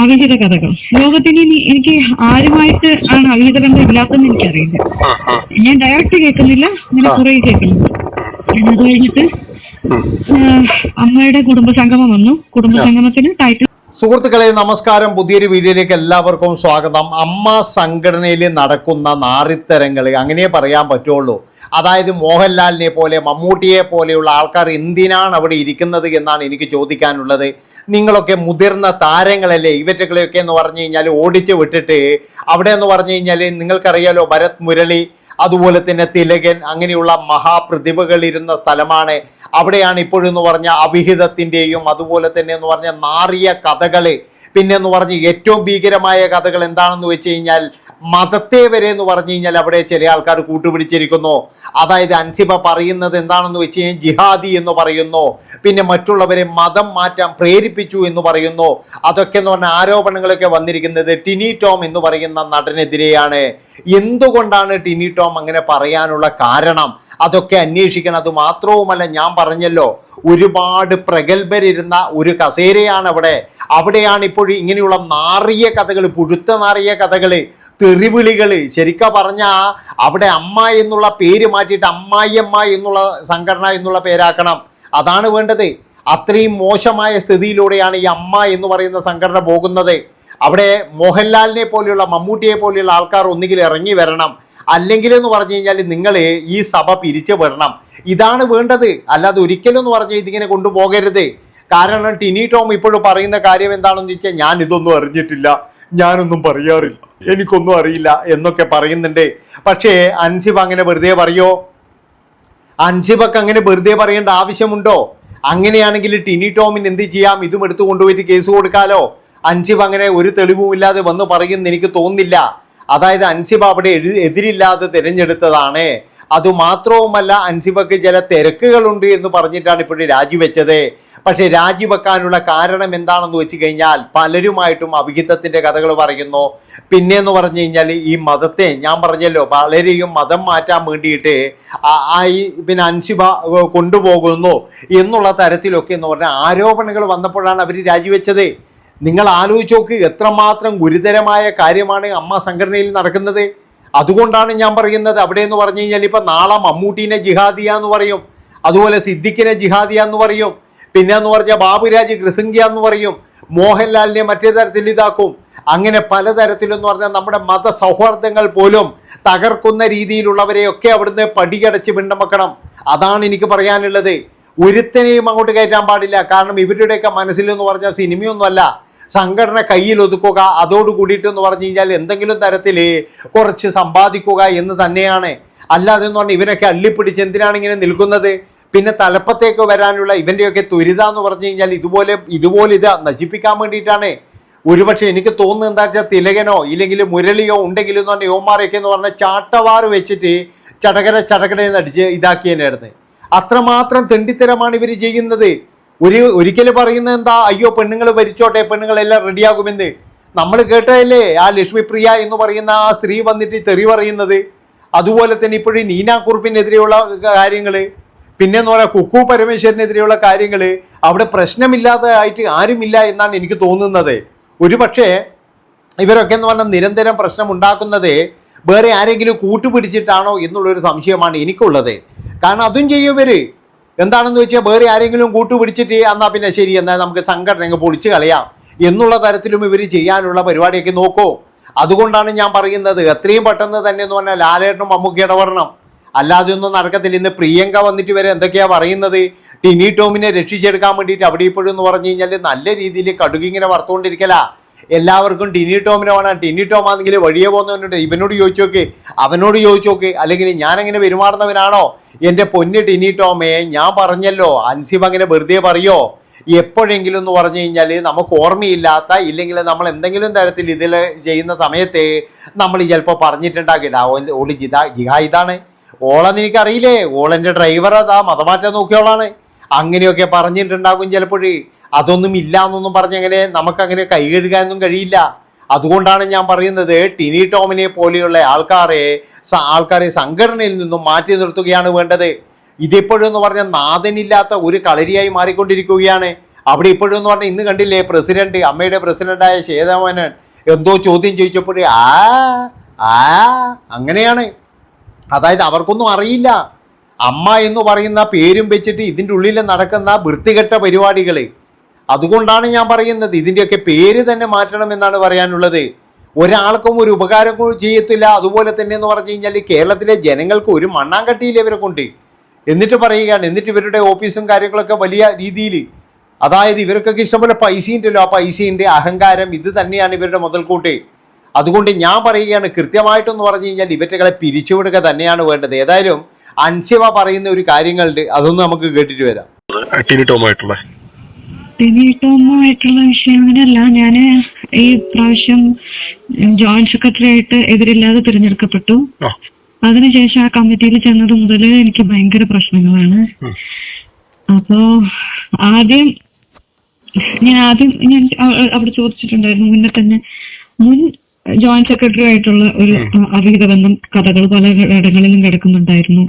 അവിഹിത കഥകൾ. ലോകത്തിന് എനിക്ക് ആരുമായിട്ട് ആണ് അവിഹിത ബന്ധം ഇല്ലാത്തെന്ന് എനിക്കറിയില്ല. ഞാൻ ഡയറക്റ്റ് കേൾക്കുന്നില്ല, അങ്ങനെ കുറെ കേൾക്കുന്നുണ്ട്. അത് കഴിഞ്ഞിട്ട് അമ്മയുടെ കുടുംബസംഗമം വന്നു. കുടുംബസംഗമത്തിന് ടൈറ്റിൽ. സുഹൃത്തുക്കളെ നമസ്കാരം, പുതിയൊരു വീഡിയോയിലേക്ക് എല്ലാവർക്കും സ്വാഗതം. അമ്മ സംഘടനയിൽ നടക്കുന്ന നാറിത്തരങ്ങൾ അങ്ങനെ പറയാൻ പറ്റുള്ളൂ. അതായത് മോഹൻലാലിനെ പോലെ മമ്മൂട്ടിയെ പോലെയുള്ള ആൾക്കാർ എന്തിനാണ് അവിടെ ഇരിക്കുന്നത് എന്നാണ് എനിക്ക് ചോദിക്കാനുള്ളത്. നിങ്ങളൊക്കെ മുതിർന്ന താരങ്ങളല്ലേ, ഇവറ്റകളെയൊക്കെ എന്ന് പറഞ്ഞു കഴിഞ്ഞാൽ ഓടിച്ചു വിട്ടിട്ട് അവിടെ എന്ന് പറഞ്ഞു കഴിഞ്ഞാൽ നിങ്ങൾക്കറിയാലോ, ഭരത് മുരളി അതുപോലെ തന്നെ തിലകൻ അങ്ങനെയുള്ള മഹാപ്രതിഭകൾ ഇരുന്ന സ്ഥലമാണ്. അവിടെയാണ് ഇപ്പോഴെന്ന് പറഞ്ഞ അവിഹിതത്തിൻ്റെയും അതുപോലെ തന്നെ എന്ന് പറഞ്ഞ നാറിയ കഥകൾ, പിന്നെ എന്ന് പറഞ്ഞ് ഏറ്റവും ഭീകരമായ കഥകൾ എന്താണെന്ന് വെച്ച് കഴിഞ്ഞാൽ മതത്തെ വരെ എന്ന് പറഞ്ഞു കഴിഞ്ഞാൽ അവിടെ ചില ആൾക്കാർ കൂട്ടുപിടിച്ചിരിക്കുന്നു. അതായത് അൻസിബ പറയുന്നത് എന്താണെന്ന് വെച്ച് കഴിഞ്ഞാൽ ജിഹാദി എന്ന് പറയുന്നു, പിന്നെ മറ്റുള്ളവരെ മതം മാറ്റാൻ പ്രേരിപ്പിച്ചു എന്ന് പറയുന്നു. അതൊക്കെ എന്ന് പറഞ്ഞ ആരോപണങ്ങളൊക്കെ വന്നിരിക്കുന്നത് ടിനി ടോം എന്ന് പറയുന്ന നടനെതിരെയാണ്. എന്തുകൊണ്ടാണ് ടിനി ടോം അങ്ങനെ പറയാനുള്ള കാരണം അതൊക്കെ അന്വേഷിക്കണം. അത് മാത്രവുമല്ല, ഞാൻ പറഞ്ഞല്ലോ, ഒരുപാട് പ്രഗത്ഭരിരുന്ന ഒരു കസേരയാണ് അവിടെയാണ് ഇപ്പോഴും ഇങ്ങനെയുള്ള നാറിയ കഥകൾ, പുഴുത്ത നാറിയ കഥകൾ, തെറിവിളികൾ. ശരിക്കും പറഞ്ഞാൽ അവിടെ അമ്മ എന്നുള്ള പേര് മാറ്റിയിട്ട് അമ്മായിയമ്മ എന്നുള്ള സംഘടന എന്നുള്ള പേരാക്കണം. അതാണ് വേണ്ടത്. അത്രയും മോശമായ സ്ഥിതിയിലൂടെയാണ് ഈ അമ്മ എന്ന് പറയുന്ന സംഘടന പോകുന്നത്. അവിടെ മോഹൻലാലിനെ പോലെയുള്ള മമ്മൂട്ടിയെ പോലെയുള്ള ആൾക്കാർ ഒന്നുകിൽ ഇറങ്ങി വരണം, അല്ലെങ്കിൽ എന്ന് പറഞ്ഞു കഴിഞ്ഞാൽ നിങ്ങൾ ഈ സഭ പിരിച്ചു വിടണം. ഇതാണ് വേണ്ടത്. അല്ലാതെ ഒരിക്കലും എന്ന് പറഞ്ഞാൽ ഇതിങ്ങനെ കൊണ്ടുപോകരുത്. കാരണം ടിനി ടോം ഇപ്പോഴും പറയുന്ന കാര്യം എന്താണെന്ന് വെച്ചാൽ, ഞാൻ ഇതൊന്നും അറിഞ്ഞിട്ടില്ല, ഞാനൊന്നും പറയാറില്ല, എനിക്കൊന്നും അറിയില്ല എന്നൊക്കെ പറയുന്നുണ്ട്. പക്ഷേ അൻസിബ അങ്ങനെ വെറുതെ പറയോ? അൻസിബക്ക് അങ്ങനെ വെറുതെ പറയേണ്ട ആവശ്യമുണ്ടോ? അങ്ങനെയാണെങ്കിൽ ടിനി ടോമിന് എന്ത് ചെയ്യാം? ഇതും എടുത്തു കൊണ്ടുപോയിട്ട് കേസ് കൊടുക്കാലോ. അൻസിബ അങ്ങനെ ഒരു തെളിവുമില്ലാതെ വന്ന് പറയുമെന്ന് എനിക്ക് തോന്നുന്നില്ല. അതായത് അൻസിബ അവിടെ എതിരില്ലാതെ തിരഞ്ഞെടുത്തതാണ്. അതുമാത്രവുമല്ല, അൻസിബക്ക് ചില തിരക്കുകളുണ്ട് എന്ന് പറഞ്ഞിട്ടാണ് ഇപ്പോഴും രാജിവെച്ചത്. പക്ഷെ രാജിവെക്കാനുള്ള കാരണം എന്താണെന്ന് വെച്ച് കഴിഞ്ഞാൽ പലരുമായിട്ടും അവിഹിതത്തിന്റെ കഥകൾ പറയുന്നു. പിന്നെ എന്ന് പറഞ്ഞു കഴിഞ്ഞാൽ ഈ മതത്തെ, ഞാൻ പറഞ്ഞല്ലോ, പലരെയും മതം മാറ്റാൻ വേണ്ടിയിട്ട് പിന്നെ അൻസിബ കൊണ്ടുപോകുന്നു എന്നുള്ള തരത്തിലൊക്കെ എന്ന് പറഞ്ഞാൽ ആരോപണങ്ങൾ വന്നപ്പോഴാണ് അവർ രാജിവെച്ചത്. നിങ്ങൾ ആലോചിച്ച് നോക്ക്, എത്രമാത്രം ഗുരുതരമായ കാര്യമാണ് അമ്മ സംഘടനയിൽ നടക്കുന്നത്. അതുകൊണ്ടാണ് ഞാൻ പറയുന്നത്, അവിടെ എന്ന് പറഞ്ഞു കഴിഞ്ഞാൽ ഇപ്പം നാളെ മമ്മൂട്ടീനെ ജിഹാദിയ എന്ന് പറയും, അതുപോലെ സിദ്ദിഖിനെ ജിഹാദിയ എന്ന് പറയും, പിന്നെ എന്ന് പറഞ്ഞാൽ ബാബുരാജ് ക്രിസിംഗ്യ എന്ന് പറയും, മോഹൻലാലിനെ മറ്റേ തരത്തിൽ ഇതാക്കും. അങ്ങനെ പലതരത്തിലെന്ന് പറഞ്ഞാൽ നമ്മുടെ മത സൗഹാർദ്ദങ്ങൾ പോലും തകർക്കുന്ന രീതിയിലുള്ളവരെയൊക്കെ അവിടുന്ന് പടിയടച്ച് പിണ്ടമക്കണം. അതാണ് എനിക്ക് പറയാനുള്ളത്. ഒരുത്തനെയും അങ്ങോട്ട് കയറ്റാൻ പാടില്ല. കാരണം ഇവരുടെയൊക്കെ മനസ്സിലെന്ന് പറഞ്ഞാൽ സിനിമയൊന്നുമല്ല, സംഘടന കയ്യിൽ ഒതുക്കുക, അതോട് കൂടിയിട്ട് എന്ന് പറഞ്ഞു കഴിഞ്ഞാൽ എന്തെങ്കിലും തരത്തിൽ കുറച്ച് സമ്പാദിക്കുക എന്ന് തന്നെയാണ്. അല്ലാതെ എന്ന് പറഞ്ഞാൽ ഇവരൊക്കെ അള്ളിപ്പിടിച്ച് എന്തിനാണ് ഇങ്ങനെ നിൽക്കുന്നത്? പിന്നെ തലപ്പത്തേക്ക് വരാനുള്ള ഇവൻ്റെയൊക്കെ ത്വരിത എന്ന് പറഞ്ഞു കഴിഞ്ഞാൽ ഇതുപോലെ ഇത് നശിപ്പിക്കാൻ വേണ്ടിയിട്ടാണ്. ഒരുപക്ഷെ എനിക്ക് തോന്നുന്നത് എന്താ വെച്ചാൽ തിലകനോ ഇല്ലെങ്കിൽ മുരളിയോ ഉണ്ടെങ്കിലും എന്ന് പറഞ്ഞാൽ യോമാരെയൊക്കെ എന്ന് പറഞ്ഞാൽ ചാട്ടവാറ് വെച്ചിട്ട് ചടകടയെന്ന് അടിച്ച് ഇതാക്കിയതിനായിരുന്നു. അത്രമാത്രം തെണ്ടിത്തരമാണ് ഇവർ ചെയ്യുന്നത്. ഒരിക്കൽ പറയുന്നത് എന്താ, അയ്യോ പെണ്ണുങ്ങൾ ഭരിച്ചോട്ടെ, പെണ്ണുങ്ങളെല്ലാം റെഡിയാകുമെന്ന്. നമ്മൾ കേട്ടതല്ലേ ആ ലക്ഷ്മിപ്രിയ എന്ന് പറയുന്ന ആ സ്ത്രീ വന്നിട്ട് തെറി പറയുന്നത്. അതുപോലെ തന്നെ ഇപ്പോഴും നീന കുറുപ്പിനെതിരെയുള്ള കാര്യങ്ങൾ, പിന്നെ എന്ന് പറയാം കുക്കു പരമേശ്വരനെതിരെയുള്ള കാര്യങ്ങൾ, അവിടെ പ്രശ്നമില്ലാതെ ആയിട്ട് ആരുമില്ല എന്നാണ് എനിക്ക് തോന്നുന്നത്. ഒരുപക്ഷെ ഇവരൊക്കെ എന്ന് പറഞ്ഞാൽ നിരന്തരം പ്രശ്നം ഉണ്ടാക്കുന്നത് വേറെ ആരെങ്കിലും കൂട്ടുപിടിച്ചിട്ടാണോ എന്നുള്ളൊരു സംശയമാണ് എനിക്കുള്ളത്. കാരണം അതും ചെയ്യും ഇവർ. എന്താണെന്ന് വെച്ചാൽ വേറെ ആരെങ്കിലും കൂട്ടുപിടിച്ചിട്ട് എന്നാൽ പിന്നെ ശരി, എന്നാൽ നമുക്ക് സംഘടന പൊളിച്ച് കളയാം എന്നുള്ള തരത്തിലും ഇവർ ചെയ്യാനുള്ള പരിപാടിയൊക്കെ നോക്കൂ. അതുകൊണ്ടാണ് ഞാൻ പറയുന്നത്, എത്രയും പെട്ടെന്ന് തന്നെ എന്ന് പറഞ്ഞാൽ ലാലേട്ടനും മമ്മൂക്കി ഇടപെടണം. അല്ലാതെ ഒന്നും നടക്കത്തില്ല. ഇന്ന് പ്രിയങ്ക വന്നിട്ട് വരെ എന്തൊക്കെയാണ് പറയുന്നത്, ടിനി ടോമിനെ രക്ഷിച്ചെടുക്കാൻ വേണ്ടിയിട്ട് അവിടെ ഇപ്പോഴും എന്ന് പറഞ്ഞു കഴിഞ്ഞാൽ നല്ല രീതിയിൽ കടുകിങ്ങനെ വറുത്തുകൊണ്ടിരിക്കല. എല്ലാവർക്കും ടിനി ടോമിനെ വേണം. ടിനി ടോം ആണെങ്കിൽ വഴിയെ പോകുന്നവനുണ്ട്, ഇവനോട് ചോദിച്ചു നോക്ക്, അവനോട് ചോദിച്ചു നോക്ക്. അല്ലെങ്കിൽ ഞാനങ്ങനെ പെരുമാറുന്നവനാണോ? എൻ്റെ പൊന്ന് ടിനി ടോമേ, ഞാൻ പറഞ്ഞല്ലോ, അൻസിബ അങ്ങനെ വെറുതെ പറയോ? എപ്പോഴെങ്കിലും എന്ന് പറഞ്ഞു കഴിഞ്ഞാൽ നമുക്ക് ഓർമ്മയില്ലാത്ത, ഇല്ലെങ്കിൽ നമ്മൾ എന്തെങ്കിലും തരത്തിൽ ഇതിൽ ചെയ്യുന്ന സമയത്ത് നമ്മൾ ചിലപ്പോൾ പറഞ്ഞിട്ടുണ്ടാക്കില്ല, ഓള് ജിഹായിതാണ്, ഓളെന്ന് എനിക്കറിയില്ലേ, ഓളെൻ്റെ ഡ്രൈവർ അതാ മതമാറ്റം നോക്കിയോളാണ്, അങ്ങനെയൊക്കെ പറഞ്ഞിട്ടുണ്ടാകും ചിലപ്പോഴേ. അതൊന്നും ഇല്ല എന്നൊന്നും പറഞ്ഞങ്ങനെ നമുക്കങ്ങനെ കൈ കഴുകാനൊന്നും കഴിയില്ല. അതുകൊണ്ടാണ് ഞാൻ പറയുന്നത്, ടിനി ടോമിനെ പോലെയുള്ള ആൾക്കാരെ സംഘടനയിൽ നിന്നും മാറ്റി നിർത്തുകയാണ് വേണ്ടത്. ഇതിപ്പോഴെന്ന് പറഞ്ഞാൽ നാഥനില്ലാത്ത ഒരു കളരിയായി മാറിക്കൊണ്ടിരിക്കുകയാണ്. അവിടെ ഇപ്പോഴും എന്ന് പറഞ്ഞാൽ ഇന്ന് കണ്ടില്ലേ പ്രസിഡന്റ്, അമ്മയുടെ പ്രസിഡന്റായ ശ്വേതാമേനോൻ എന്തോ ചോദ്യം ചോദിച്ചപ്പോഴേ അങ്ങനെയാണ്. അതായത് അവർക്കൊന്നും അറിയില്ല. അമ്മ എന്ന് പറയുന്ന പേരും വെച്ചിട്ട് ഇതിൻ്റെ ഉള്ളിൽ നടക്കുന്ന വൃത്തികെട്ട പരിപാടികൾ. അതുകൊണ്ടാണ് ഞാൻ പറയുന്നത് ഇതിൻ്റെയൊക്കെ പേര് തന്നെ മാറ്റണമെന്നാണ് പറയാനുള്ളത്. ഒരാൾക്കും ഒരു ഉപകാരം ചെയ്യത്തില്ല. അതുപോലെ തന്നെ എന്ന് പറഞ്ഞു കഴിഞ്ഞാൽ കേരളത്തിലെ ജനങ്ങൾക്ക് ഒരു മണ്ണാങ്കട്ടിയില്ല ഇവരെ കൊണ്ട്. എന്നിട്ട് പറയുകയാണ്, എന്നിട്ട് ഇവരുടെ ഓഫീസും കാര്യങ്ങളൊക്കെ വലിയ രീതിയിൽ, അതായത് ഇവർക്കൊക്കെ ഇഷ്ടംപോലെ പൈസ ഉണ്ടല്ലോ, ആ പൈസയുടെ അഹങ്കാരം ഇത് തന്നെയാണ് ഇവരുടെ മുതൽക്കൂട്ട്. അതുകൊണ്ട് ഞാൻ പറയുകയാണ്, കൃത്യമായിട്ടെന്ന് പറഞ്ഞു കഴിഞ്ഞാൽ ഇവറ്റകളെ പിരിച്ചുവിടുക തന്നെയാണ് വേണ്ടത്. ഏതായാലും അൻസിബ പറയുന്ന ഒരു കാര്യങ്ങളുണ്ട്, അതൊന്നും നമുക്ക് കേട്ടിട്ട് വരാം. ടിനി ടോമുമായിട്ടുള്ള വിഷയം അങ്ങനെയല്ല. ഞാൻ ഈ പ്രാവശ്യം ജോയിന്റ് സെക്രട്ടറി ആയിട്ട് എതിരില്ലാതെ തിരഞ്ഞെടുക്കപ്പെട്ടു. അതിനുശേഷം ആ കമ്മിറ്റിയിൽ ചെന്നത് മുതൽ എനിക്ക് ഭയങ്കര പ്രശ്നങ്ങളാണ്. അപ്പോ ആദ്യം ഞാൻ അവിടെ ചോദിച്ചിട്ടുണ്ടായിരുന്നു, മുന്നേ തന്നെ മുൻ ജോയിന്റ് സെക്രട്ടറി ആയിട്ടുള്ള ഒരു അവിഹിത ബന്ധം കഥകൾ പല ഇടങ്ങളിലും കിടക്കുന്നുണ്ടായിരുന്നു.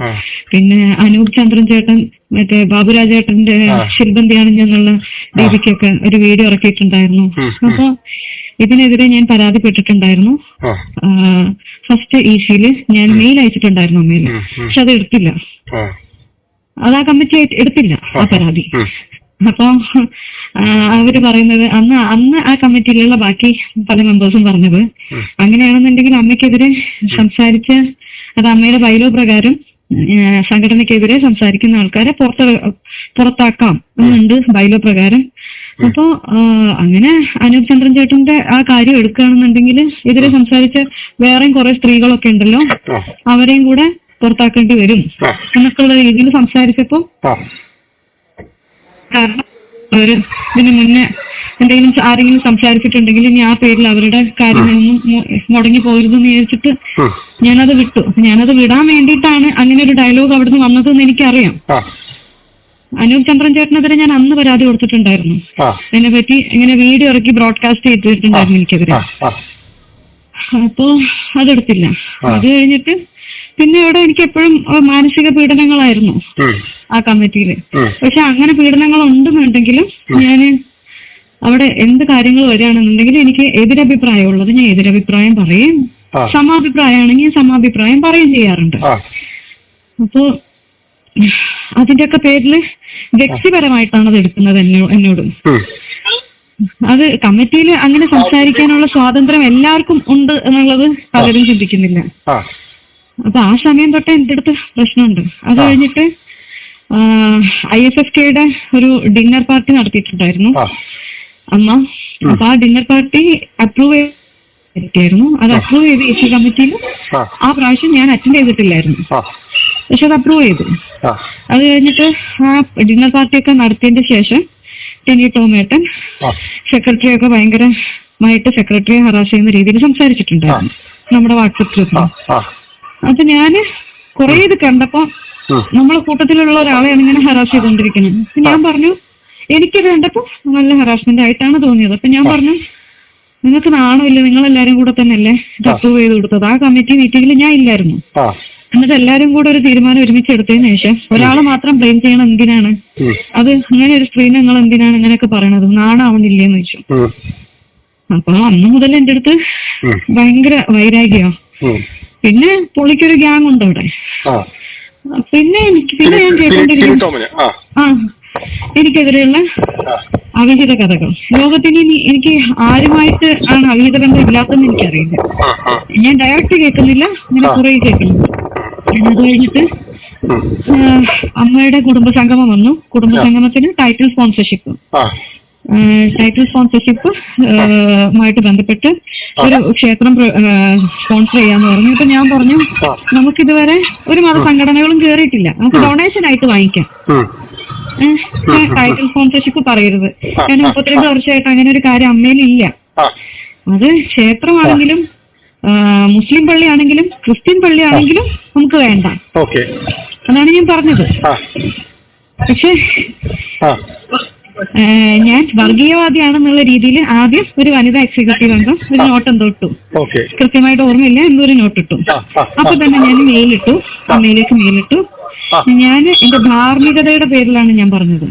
പിന്നെ അനൂപ് ചന്ദ്രൻ ചേട്ടൻ മറ്റേ ബാബുരാജേട്ടന്റെ ശിൽബന്ധിയാണ് എന്നുള്ള രീതിക്കൊക്കെ ഒരു വീഡിയോ ഇറക്കിയിട്ടുണ്ടായിരുന്നു. അപ്പൊ ഇതിനെതിരെ ഞാൻ പരാതിപ്പെട്ടിട്ടുണ്ടായിരുന്നു. ഫസ്റ്റ് ഇസിയില് ഞാൻ മെയിൽ അയച്ചിട്ടുണ്ടായിരുന്നു അമ്മയിൽ, പക്ഷെ അത് എടുത്തില്ല. അത് ആ കമ്മിറ്റി എടുത്തില്ല ആ പരാതി. അപ്പൊ അവര് പറയുന്നത് അന്ന് ആ കമ്മിറ്റിയിലുള്ള ബാക്കി പല മെമ്പേഴ്സും പറഞ്ഞത്, അങ്ങനെയാണെന്നുണ്ടെങ്കിൽ അമ്മയ്ക്കെതിരെ സംസാരിച്ച് അത് അമ്മയുടെ ബൈലോ പ്രകാരം സംഘടനയ്ക്കെതിരെ സംസാരിക്കുന്ന ആൾക്കാരെ പുറത്താക്കാം എന്നുണ്ട് ബൈലോ പ്രകാരം. അപ്പോ അങ്ങനെ അനൂപ് ചന്ദ്രൻ ചേട്ടന്റെ ആ കാര്യം എടുക്കുകയാണെന്നുണ്ടെങ്കിൽ എതിരെ സംസാരിച്ച വേറെയും കുറെ സ്ത്രീകളൊക്കെ ഉണ്ടല്ലോ, അവരെയും കൂടെ പുറത്താക്കേണ്ടി വരും എന്നൊക്കെയുള്ള രീതിയിൽ സംസാരിച്ചപ്പോ, കാരണം അവര് ഇതിന് മുന്നേ എന്തെങ്കിലും ആരെങ്കിലും സംസാരിച്ചിട്ടുണ്ടെങ്കിൽ ഇനി ആ പേരിൽ അവരുടെ കാര്യങ്ങളൊന്നും മുടങ്ങി പോകരുതെന്ന് വിചാരിച്ചിട്ട് ഞാനത് വിട്ടു. ഞാനത് വിടാൻ വേണ്ടിയിട്ടാണ് അങ്ങനെ ഒരു ഡയലോഗ് അവിടുന്ന് വന്നതെന്ന് എനിക്കറിയാം. അനൂപ് ചന്ദ്രൻ ചേട്ടനെതിരെ ഞാൻ അന്ന് പരാതി കൊടുത്തിട്ടുണ്ടായിരുന്നു. അതിനെ പറ്റി ഇങ്ങനെ വീഡിയോ ഇറക്കി ബ്രോഡ്കാസ്റ്റ് ചെയ്തിട്ടുണ്ടായിരുന്നു എനിക്കെതിരെ. അപ്പോ അതെടുത്തില്ല. അത് കഴിഞ്ഞിട്ട് പിന്നെ ഇവിടെ എനിക്ക് എപ്പോഴും മാനസിക പീഡനങ്ങളായിരുന്നു ആ കമ്മിറ്റിയില്. പക്ഷെ അങ്ങനെ പീഡനങ്ങൾ ഉണ്ടെന്നുണ്ടെങ്കിലും ഞാന് അവിടെ എന്ത് കാര്യങ്ങൾ വരികയാണെന്നുണ്ടെങ്കിൽ എനിക്ക് എതിരഭിപ്രായം ഉള്ളത് ഞാൻ എതിരഭിപ്രായം പറയും, സമാഭിപ്രായമാണെങ്കിൽ സമാഭിപ്രായം പറയുകയും ചെയ്യാറുണ്ട്. അപ്പോ അതിന്റെയൊക്കെ പേരില് വ്യക്തിപരമായിട്ടാണ് അത് എടുക്കുന്നത് എന്നോട്. അത് കമ്മിറ്റിയിൽ അങ്ങനെ സംസാരിക്കാനുള്ള സ്വാതന്ത്ര്യം എല്ലാവർക്കും ഉണ്ട് എന്നുള്ളത് പലരും ചിന്തിക്കുന്നില്ല. അപ്പൊ ആ സമയം തൊട്ട് എന്റെ അടുത്ത് പ്രശ്നമുണ്ട്. അത് കഴിഞ്ഞിട്ട് ISFKയുടെ ഒരു ഡിന്നർ പാർട്ടി നടത്തിയിട്ടുണ്ടായിരുന്നു അമ്മ. അപ്പൊ ആ ഡിന്നർ പാർട്ടി അപ്രൂവ് ചെയ്തിട്ടായിരുന്നു. അത് അപ്രൂവ് ചെയ്ത് ഇഷ്യൂ കമ്മിറ്റിയിൽ ആ പ്രാവശ്യം ഞാൻ അറ്റൻഡ് ചെയ്തിട്ടില്ലായിരുന്നു, പക്ഷെ അത് അപ്രൂവ് ചെയ്തു. അത് കഴിഞ്ഞിട്ട് ആ ഡിന്നർ പാർട്ടിയൊക്കെ നടത്തിയതിന്റെ ശേഷം ടിനി ടോമേട്ടൻ സെക്രട്ടറിയൊക്കെ ഭയങ്കരമായിട്ട് സെക്രട്ടറിയെ ഹറാസ് ചെയ്യുന്ന രീതിയിൽ സംസാരിച്ചിട്ടുണ്ടായിരുന്നു നമ്മുടെ വാട്സപ്പ് ഗ്രൂപ്പിൽ. അപ്പൊ ഞാന് കുറെ ഇത് കണ്ടപ്പോ നമ്മളെ കൂട്ടത്തിലുള്ള ഒരാളെയാണ് ഇങ്ങനെ ഹറാസ് ചെയ്തുകൊണ്ടിരിക്കുന്നത്. അപ്പൊ ഞാൻ പറഞ്ഞു, എനിക്കത് കണ്ടപ്പോ നല്ല ഹറാസ്മെന്റ് ആയിട്ടാണ് തോന്നിയത്. അപ്പൊ ഞാൻ പറഞ്ഞു, നിങ്ങൾക്ക് നാണമില്ല, നിങ്ങളെല്ലാരും കൂടെ തന്നെയല്ലേ ഇത് അപ്രൂവ് ചെയ്ത് കൊടുത്തത്. ആ കമ്മിറ്റി മീറ്റിംഗിൽ ഞാൻ ഇല്ലായിരുന്നു. എന്നിട്ട് എല്ലാരും കൂടെ ഒരു തീരുമാനം ഒരുമിച്ച് എടുത്തതിന് ശേഷം ഒരാളെ മാത്രം ബ്ലെയിം ചെയ്യണം എന്തിനാണ്? അത് അങ്ങനെ ഒരു സ്ത്രീനെ നിങ്ങൾ എന്തിനാണ് ഇങ്ങനെയൊക്കെ പറയണത്? നാണാവണില്ലേന്ന് ചോദിച്ചു. അപ്പൊ അന്ന് മുതൽ എന്റെ അടുത്ത് ഭയങ്കര വൈരാഗ്യോ. പിന്നെ പുള്ളിക്കൊരു ഗ്യാങ് ഉണ്ട് അവിടെ. പിന്നെ ഞാൻ കേട്ടോണ്ടിരിക്കുന്നു എനിക്കെതിരെയുള്ള അവിഹിത കഥകൾ. ലോകത്തിന് എനിക്ക് ആരുമായിട്ട് ആണ് അവിഹിത ബന്ധം ഇല്ലാത്തെന്ന് എനിക്കറിയില്ല. ഞാൻ ഡയറക്റ്റ് കേൾക്കുന്നില്ല, ഇങ്ങനെ കുറെ കേൾക്കുന്നുണ്ട്. അത് കഴിഞ്ഞിട്ട് അമ്മയുടെ കുടുംബസംഗമം വന്നു. കുടുംബസംഗമത്തിന് ടൈറ്റിൽ സ്പോൺസർഷിപ്പ് മായിട്ട് ബന്ധപ്പെട്ട് ഒരു ക്ഷേത്രം സ്പോൺസർ ചെയ്യാന്ന് പറഞ്ഞു. അപ്പൊ ഞാൻ പറഞ്ഞു, നമുക്കിതുവരെ ഒരു മതസംഘടനകളും കയറിയിട്ടില്ല, നമുക്ക് ഡൊണേഷൻ ആയിട്ട് വാങ്ങിക്കാം. ടൈറ്റിൽ സ്പോൺസർഷിപ്പ് പറയരുത്. കാരണം 32 വർഷമായിട്ട് അങ്ങനെ ഒരു കാര്യം അമ്മയിലില്ല. അത് ക്ഷേത്രമാണെങ്കിലും മുസ്ലിം പള്ളിയാണെങ്കിലും ക്രിസ്ത്യൻ പള്ളിയാണെങ്കിലും നമുക്ക് വേണ്ട. അതാണ് ഞാൻ പറഞ്ഞത്. പക്ഷെ ഞാൻ വർഗീയവാദിയാണെന്നുള്ള രീതിയിൽ ആദ്യം ഒരു വനിതാ എക്സിക്യൂട്ടീവ് അംഗം ഒരു നോട്ട് എന്തോ ഇട്ടു, കൃത്യമായിട്ട് ഓർമ്മയില്ല, എന്തോ ഒരു നോട്ട് ഇട്ടു. അപ്പൊ തന്നെ ഞാൻ മെയിലിട്ടു, അമ്മയിലേക്ക് മെയിലിട്ടു. ഞാൻ എന്റെ ധാർമ്മികതയുടെ പേരിലാണ് ഞാൻ പറഞ്ഞത്.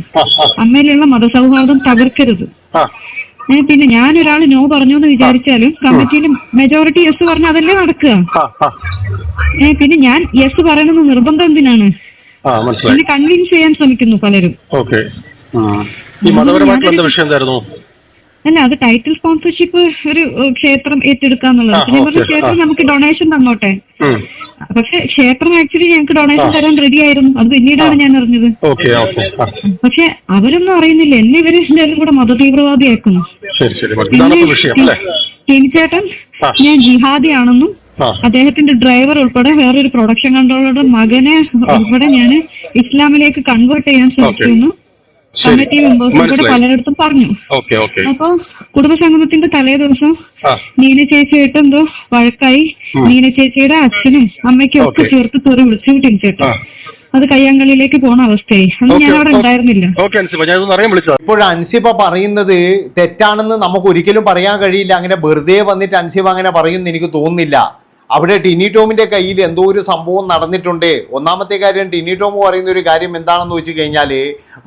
അമ്മയിലുള്ള മതസൗഹാർദ്ദം തകർക്കരുത്. പിന്നെ ഞാനൊരാൾ നോ പറഞ്ഞു എന്ന് വിചാരിച്ചാലും കമ്മിറ്റിയിൽ മെജോറിറ്റി യെസ് പറഞ്ഞ അതല്ലേ നടക്കുക. പിന്നെ ഞാൻ യെസ് പറയണമെന്ന് നിർബന്ധം എന്തിനാണ്? എന്നെ കൺവിൻസ് ചെയ്യാൻ ശ്രമിക്കുന്നു പലരും. അല്ല, അത് ടൈറ്റിൽ സ്പോൺസർഷിപ്പ് ഒരു ക്ഷേത്രം ഏറ്റെടുക്കാന്നുള്ളത്. പിന്നെ പറഞ്ഞ ക്ഷേത്രം നമുക്ക് ഡൊണേഷൻ തന്നോട്ടെ. പക്ഷെ ക്ഷേത്രം ആക്ച്വലി ഞങ്ങൾക്ക് ഡൊണേഷൻ തരാൻ റെഡി ആയിരുന്നു. അത് പിന്നീടാണ് ഞാൻ അറിഞ്ഞത്. പക്ഷെ അവരൊന്നും അറിയുന്നില്ല. എന്നെ ഇവര് എല്ലാവരും കൂടെ മതതീവ്രവാദിയാക്കുന്നു. ടിനിച്ചേട്ടൻ ഞാൻ ജിഹാദിയാണെന്നും അദ്ദേഹത്തിന്റെ ഡ്രൈവർ ഉൾപ്പെടെ വേറൊരു പ്രൊഡക്ഷൻ കൺട്രോളറുടെ മകനെ ഉൾപ്പെടെ ഞാൻ ഇസ്ലാമിലേക്ക് കൺവേർട്ട് ചെയ്യാൻ ശ്രമിക്കുന്നു കമ്മിറ്റി മെമ്പേഴ്സ് ഉൾപ്പെടെ പലരിടത്തും പറഞ്ഞു. അപ്പൊ കുടുംബസംഗമത്തിന്റെ തലേ ദിവസം നീന ചേച്ചിയായിട്ട് എന്തോ വഴക്കായി. നീന ചേച്ചിയുടെ അച്ഛനും അമ്മയ്ക്കും ഒക്കെ ചേർത്ത് തെറി വിളിച്ചു ടിനിച്ചേട്ടൻ. അത് കയ്യാങ്കളിയിലേക്ക് പോണ അവസ്ഥയായി. അന്ന് ഞാൻ അവിടെ ഉണ്ടായിരുന്നില്ല. ഇപ്പോൾ അൻസിബ പറയുന്നത് തെറ്റാണെന്ന് നമുക്ക് ഒരിക്കലും പറയാൻ കഴിയില്ല. അങ്ങനെ വെറുതെ വന്നിട്ട് അൻസിബ അങ്ങനെ പറയുമെന്ന് എനിക്ക് തോന്നുന്നില്ല. അവിടെ ടിനി ടോമിന്റെ കയ്യിൽ എന്തോ ഒരു സംഭവം നടന്നിട്ടുണ്ട്. ഒന്നാമത്തെ കാര്യം, ടിനി ടോം പറയുന്ന ഒരു കാര്യം എന്താണെന്ന് വെച്ച് കഴിഞ്ഞാൽ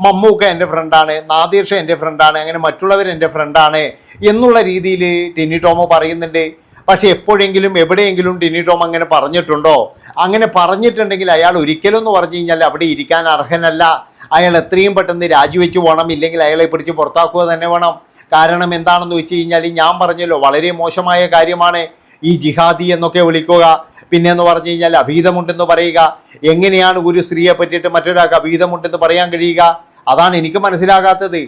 മമ്മൂക്ക എൻ്റെ ഫ്രണ്ടാണ്, നാദീർ ഷാ എൻ്റെ ഫ്രണ്ടാണ്, അങ്ങനെ മറ്റുള്ളവർ എൻ്റെ ഫ്രണ്ടാണ് എന്നുള്ള രീതിയിൽ ടിനി ടോം പറയുന്നുണ്ട്. പക്ഷെ എപ്പോഴെങ്കിലും എവിടെയെങ്കിലും ടിനി ടോം അങ്ങനെ പറഞ്ഞിട്ടുണ്ടോ? അങ്ങനെ പറഞ്ഞിട്ടുണ്ടെങ്കിൽ അയാൾ ഒരിക്കലും എന്ന് പറഞ്ഞു കഴിഞ്ഞാൽ അവിടെ ഇരിക്കാൻ അർഹനല്ല. അയാൾ എത്രയും പെട്ടെന്ന് രാജിവെച്ച് പോകണം, ഇല്ലെങ്കിൽ അയാളെ പിടിച്ച് പുറത്താക്കുക തന്നെ വേണം. കാരണം എന്താണെന്ന് വെച്ച് കഴിഞ്ഞാൽ ഞാൻ പറഞ്ഞല്ലോ, വളരെ മോശമായ കാര്യമാണ് ഈ ജിഹാദി എന്നൊക്കെ വിളിക്കുക. പിന്നെ എന്ന് പറഞ്ഞു കഴിഞ്ഞാൽ അഭീതമുണ്ടെന്ന് പറയുക. എങ്ങനെയാണ് ഒരു സ്ത്രീയെ പറ്റിയിട്ട് മറ്റൊരാൾക്ക് അഭീതമുണ്ടെന്ന് പറയാൻ കഴിയുക? അതാണ് എനിക്ക് മനസ്സിലാകാത്തത്.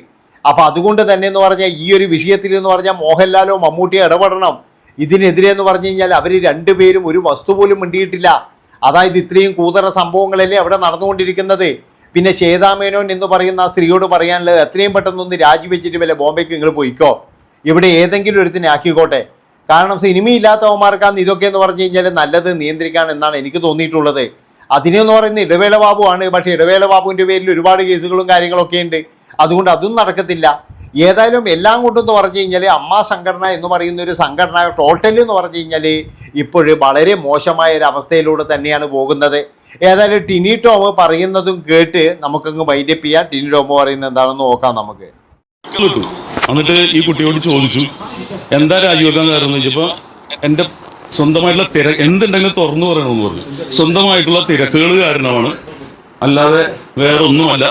അപ്പം അതുകൊണ്ട് തന്നെ എന്ന് പറഞ്ഞാൽ ഈ ഒരു വിഷയത്തിൽ എന്ന് പറഞ്ഞാൽ മോഹൻലാലോ മമ്മൂട്ടിയോ ഇടപെടണം. ഇതിനെതിരെ എന്ന് പറഞ്ഞു കഴിഞ്ഞാൽ അവർ രണ്ടുപേരും ഒരു വസ്തു പോലും മിണ്ടിയിട്ടില്ല. അതായത് ഇത്രയും കൂതറ സംഭവങ്ങളല്ലേ അവിടെ നടന്നുകൊണ്ടിരിക്കുന്നത്. പിന്നെ ചേതാമേനോൻ എന്ന് പറയുന്ന ആ സ്ത്രീയോട് പറയാനുള്ളത് എത്രയും പെട്ടെന്നൊന്ന് രാജിവെച്ചിട്ട് വല്ല ബോംബെക്ക് നിങ്ങൾ പോയിക്കോ, ഇവിടെ ഏതെങ്കിലും ഒരുത്തിനെ ആക്കിക്കോട്ടെ. കാരണം സിനിമയില്ലാത്തവന്മാർക്കാന്ന് ഇതൊക്കെ എന്ന് പറഞ്ഞു കഴിഞ്ഞാൽ നല്ലത് നിയന്ത്രിക്കാൻ എന്നാണ് എനിക്ക് തോന്നിയിട്ടുള്ളത്. അതിനെന്ന് പറയുന്നത് ഇടവേള ബാബുവാണ്. പക്ഷേ ഇടവേള ബാബുവിൻ്റെ പേരിൽ ഒരുപാട് കേസുകളും കാര്യങ്ങളൊക്കെ ഉണ്ട്. അതുകൊണ്ട് അതും നടക്കത്തില്ല. ഏതായാലും എല്ലാം കൊണ്ടെന്ന് പറഞ്ഞു കഴിഞ്ഞാൽ അമ്മ സംഘടന എന്ന് പറയുന്ന ഒരു സംഘടന ടോട്ടൽ എന്ന് പറഞ്ഞു കഴിഞ്ഞാൽ ഇപ്പോൾ വളരെ മോശമായ ഒരു അവസ്ഥയിലൂടെ തന്നെയാണ് പോകുന്നത്. ഏതായാലും ടിനി ടോം പറയുന്നതും കേട്ട് നമുക്കങ്ങ് വൈൻഡപ്പ് ചെയ്യാം. ടിനി ടോം പറയുന്നത് എന്താണെന്ന് നോക്കാം നമുക്ക്. എന്നിട്ട് ഈ കുട്ടിയോട് ചോദിച്ചു, എന്താ രാജിവെക്കാൻ കാരണം എന്ന് ചോദിച്ചപ്പോൾ എൻ്റെ സ്വന്തമായിട്ടുള്ള എന്തുണ്ടെങ്കിലും തുറന്നു പറയണമെന്ന് പറഞ്ഞു. സ്വന്തമായിട്ടുള്ള തിരക്കുകൾ കാരണമാണ്, അല്ലാതെ വേറെ ഒന്നുമല്ല.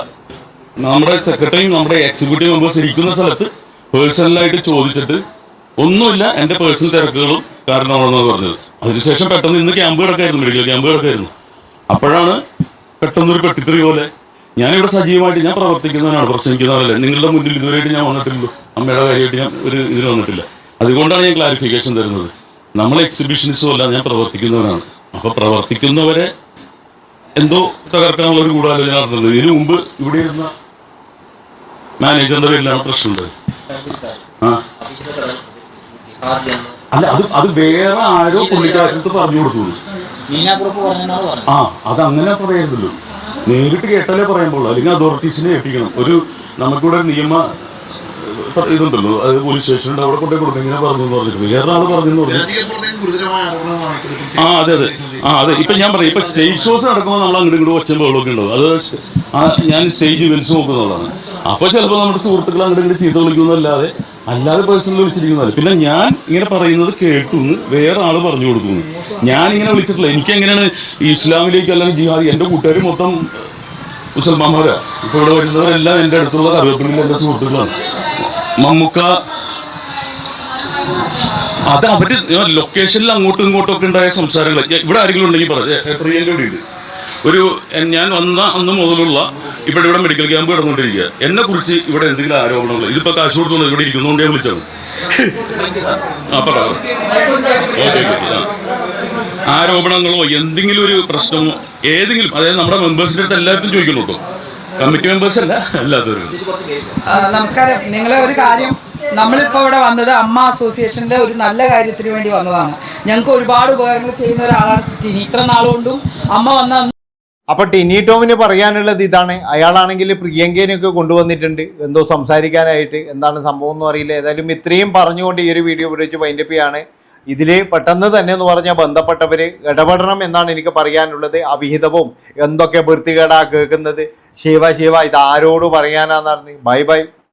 നമ്മുടെ സെക്രട്ടറിയും നമ്മുടെ എക്സിക്യൂട്ടീവ് മെമ്പേഴ്സ് ഇരിക്കുന്ന സ്ഥലത്ത് പേഴ്സണലായിട്ട് ചോദിച്ചിട്ട് ഒന്നുമില്ല, എൻ്റെ പേഴ്സണൽ തിരക്കുകളും കാരണമാണെന്നാണ് പറഞ്ഞത്. അതിനുശേഷം പെട്ടെന്ന് ഇന്ന് ക്യാമ്പ് കിടക്കായിരുന്നു, മെഡിക്കൽ ക്യാമ്പ് കിടക്കായിരുന്നു. അപ്പോഴാണ് പെട്ടെന്നൊരു പെട്ടിത്തെറി പോലെ. ഞാനിവിടെ സജീവമായിട്ട് ഞാൻ പ്രവർത്തിക്കുന്നവനാണ്, പ്രസംഗിക്കുന്നവരല്ലേ. നിങ്ങളുടെ മുന്നിൽ ഇതുവരെയായിട്ട് ഞാൻ വന്നിട്ടില്ലല്ലോ. അമ്മയുടെ കാര്യമായിട്ട് ഞാൻ ഒരു ഇതിന് വന്നിട്ടില്ല. അതുകൊണ്ടാണ് ഞാൻ ക്ലാരിഫിക്കേഷൻ തരുന്നത്. നമ്മൾ എക്സിബിഷനിസ്റ്റും അല്ല, ഞാൻ പ്രവർത്തിക്കുന്നവനാണ്. അപ്പോൾ പ്രവർത്തിക്കുന്നവരെ എന്തോ തകർക്കാനുള്ളൊരു ഗൂഢാലോചന നടത്തുന്നത്. ഇതിനു മുമ്പ് ഇവിടെ ഇരുന്ന മാനേജറിന്റെ പേരിലാണ് പ്രശ്നമുണ്ട്. അല്ല, അത് വേറെ ആരോ പുള്ളിക്കാരത്ത് പറഞ്ഞു കൊടുത്തു. അത് അങ്ങനെ പറയരുതല്ലോ, നേരിട്ട് കേട്ടാലേ പറയുമ്പോൾ. അല്ലെങ്കിൽ അതോറിറ്റീസിനെ ഏൽപ്പിക്കണം. നമുക്കിവിടെ നിയമ ഇതുണ്ടല്ലോ, അത് പോലീസ് സ്റ്റേഷനുണ്ട്, അവിടെ കൊണ്ടേ കൊടുക്കും. ഇങ്ങനെ പറഞ്ഞു എന്ന് പറഞ്ഞിട്ട് വേറെ ആള് പറഞ്ഞു പറഞ്ഞു. അതെ. ഇപ്പൊ ഞാൻ പറയും, ഇപ്പൊ സ്റ്റേജ് ഷോസ് നടക്കുമ്പോൾ നമ്മൾ അങ്ങോട്ട് ഇങ്ങോട്ട് ഒച്ചയും ബഹളമൊക്കെ ഉണ്ടാവും. അത് ഞാൻ സ്റ്റേജ് ഇവന്റ്സ് നോക്കുന്നതാണ്. അപ്പോൾ ചിലപ്പോൾ നമ്മുടെ സുഹൃത്തുക്കൾ അങ്ങോട്ട് ഇങ്ങോട്ട് ചീത്ത വിളിക്കുന്നതല്ലാതെ പേഴ്സണലി വിളിച്ചിരിക്കുന്നതല്ല. പിന്നെ ഞാൻ ഇങ്ങനെ പറയുന്നത് കേട്ടു വേറെ ആള് പറഞ്ഞു കൊടുക്കുന്നു. ഞാൻ ഇങ്ങനെ വിളിച്ചിട്ടില്ല. എനിക്കെങ്ങനെയാണ് ഇസ്ലാമിലേക്ക് അല്ലെങ്കിൽ ജിഹാദി, എൻ്റെ കൂട്ടുകാർ മൊത്തം മുസൽമാന്മാരാ. ഇപ്പോൾ ഇവിടെ വരുന്നവരെല്ലാം എൻ്റെ അടുത്തുള്ള കറിവേപ്പിലുള്ള എൻ്റെ സുഹൃത്തുക്കളാണ്. മമ്മൂക്ക അത് അവര് ലൊക്കേഷനിൽ അങ്ങോട്ടും ഇങ്ങോട്ടും ഒക്കെ ഉണ്ടായ സംസാരങ്ങൾ ഇവിടെ ആരെങ്കിലും ഉണ്ടെങ്കിൽ പ്രിയൻ്റെ ഇവിടെ ഉണ്ട്. ഞാൻ വന്ന അന്ന് മുതലുള്ള ഇവിടെ മെഡിക്കൽ ക്യാമ്പ് കിടന്നുകൊണ്ടിരിക്കുക. എന്നെ കുറിച്ച് ഇവിടെ എന്തെങ്കിലും ആരോപണങ്ങൾ, ഇതിപ്പോ കാശ് കൊടുത്തോണ്ട് ഇവിടെ ഇരിക്കുന്നതുകൊണ്ട് ഞാൻ വിളിച്ചത്. ആരോപണങ്ങളോ എന്തെങ്കിലും ഒരു പ്രശ്നമോ ഏതെങ്കിലും, അതായത് നമ്മുടെ മെമ്പേഴ്സിന്റെ അടുത്ത് എല്ലാവർക്കും ചോദിക്കണം കേട്ടോ, കമ്മിറ്റി മെമ്പേഴ്സ് അല്ല, എല്ലാത്തവരും. നമസ്കാരം. നിങ്ങളെ ഒരു കാര്യം, നമ്മളിപ്പോൾ ഇവിടെ വന്നത് അമ്മ അസോസിയേഷൻ്റെ ഒരു നല്ല കാര്യത്തിന് വേണ്ടി വന്നതാണ്. ഞങ്ങൾക്ക് ഒരുപാട് ഉപകാരങ്ങൾ ചെയ്യുന്ന ഒരാളാണ് ടിനി. ഇത്ര നാളുകൊണ്ടും അമ്മ വന്ന. അപ്പൊ ടിനി ടോമിന് പറയാനുള്ളത് ഇതാണ്. അയാളാണെങ്കിൽ പ്രിയങ്കേനൊക്കെ കൊണ്ടുവന്നിട്ടുണ്ട് എന്തോ സംസാരിക്കാനായിട്ട്. എന്താണ് സംഭവം എന്ന് അറിയില്ല. ഏതായാലും ഇത്രയും പറഞ്ഞുകൊണ്ട് ഈ ഒരു വീഡിയോ വിളിച്ച് വൈൻഡപ്പ് ചെയ്യാണ്. ഇതിൽ പെട്ടെന്ന് തന്നെ എന്ന് പറഞ്ഞാൽ ബന്ധപ്പെട്ടവർ ഇടപെടണം എന്നാണ് എനിക്ക് പറയാനുള്ളത്. അവിഹിതവും എന്തൊക്കെ വൃത്തികേടാ കേൾക്കുന്നത്. ശിവ ഇത് ആരോട് പറയാനാന്ന് പറഞ്ഞു. ബൈ.